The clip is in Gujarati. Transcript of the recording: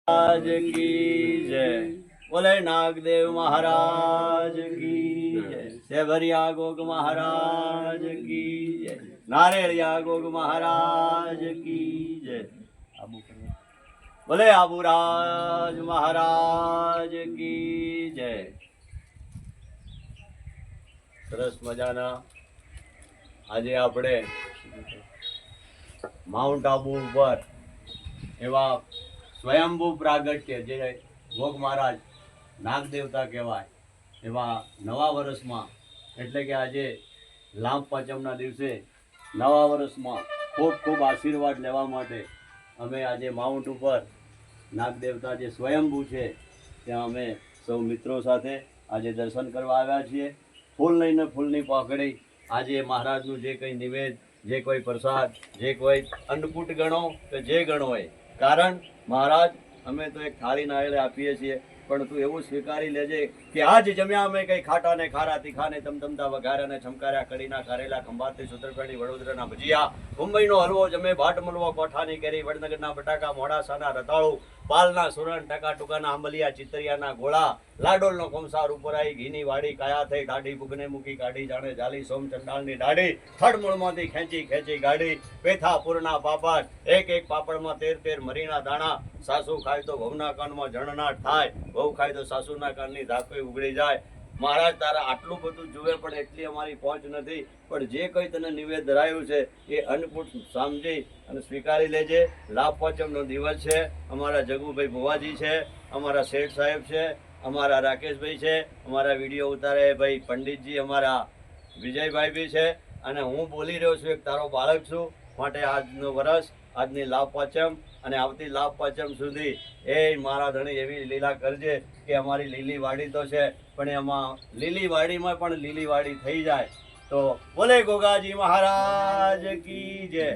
महाराज की जय। बोले नागदेव महाराज की जय। सेवरिया गोग महाराज की जय। नारेलिया गोग महाराज की जय। बोले आबूराज महाराज की जय। સરસ મજાના આજે આપણે માઉન્ટ આબુ ઉપર એવા સ્વયંભૂ પ્રાગટ્ય જે ગોગ મહારાજ નાગદેવતા કહેવાય એવા નવા વર્ષમાં એટલે કે આજે લાંબ પાંચમના દિવસે નવા વર્ષમાં ખૂબ ખૂબ આશીર્વાદ લેવા માટે અમે આજે માઉન્ટ ઉપર નાગદેવતા જે સ્વયંભૂ છે ત્યાં અમે સૌ મિત્રો સાથે આજે દર્શન કરવા આવ્યા છીએ। ફૂલ લઈને ફૂલની પાકડી આજે મહારાજનું જે કંઈ નિવેદ જે કોઈ પ્રસાદ જે કોઈ અન્નકૂટ ગણો કે જે ગણો હોય કારણ મહારાજ અમે તો એક થાળી નાળિયેર આપીએ છીએ પણ તું એવું સ્વીકારી લેજે કે આજ જમ્યા અમે કંઈ ખાટા ને ખારા તીખા ને તમતમતા વઘાર્યા ને છમકાર્યા કડીના કારેલા ખંભાતી સૂત્રફેણી વડોદરાના ભજીયા મુંબઈનો હલવો જમે ભાટ મલવો કોઠાની કેરી વડનગરના બટાકા મોડાસાના રતાળું પાલના સુરણ ટકા ટુકાના આંબલિયા ચિતરિયાના ગોળા લાડોલનો કોમસાર ઉપરાઈ ઘીની વાડી કાયા થઈ ડાઢી બુગને મૂકી કાઢી જાણે જાલી સોમ ચંડાળની દાઢી થડમૂળમાંથી ખેંચી ખેંચી ગાડી પેથા પૂરના પાપડ એક એક પાપડમાં 13 મરીના દાણા સાસુ ખાય તો વહુના કાનમાં જણનાટ થાય વહુ ખાય તો સાસુના કાનની ધાકઈ ઉગડી જાય। મહારાજ તારા આટલું બધું જુએ પણ એટલી અમારી પહોંચ નથી પણ જે કંઈ તને નિવેદ ધરાયું છે એ અન્નકૂટ સમજી અને સ્વીકારી લેજે। લાભ પાંચમનો દિવસ છે। અમારા જગુભાઈ ભુવાજી છે, અમારા શેઠ સાહેબ છે, અમારા રાકેશભાઈ છે, અમારા વિડીયો ઉતારે ભાઈ પંડિતજી, અમારા વિજયભાઈ બી છે અને હું બોલી રહ્યો છું એક તારો બાળક છું માટે આજનો વર્ષ આજની લાભ પાંચમ અને આવતી લાભ પાંચમ સુધી એ મારા ધણી એવી લીલા કરજે કે અમારી લીલી વાડી તો છે પણ એમાં લીલી વાડીમાં પણ લીલી વાડી થઈ જાય। તો બોલે ગોગાજી મહારાજ કી જય।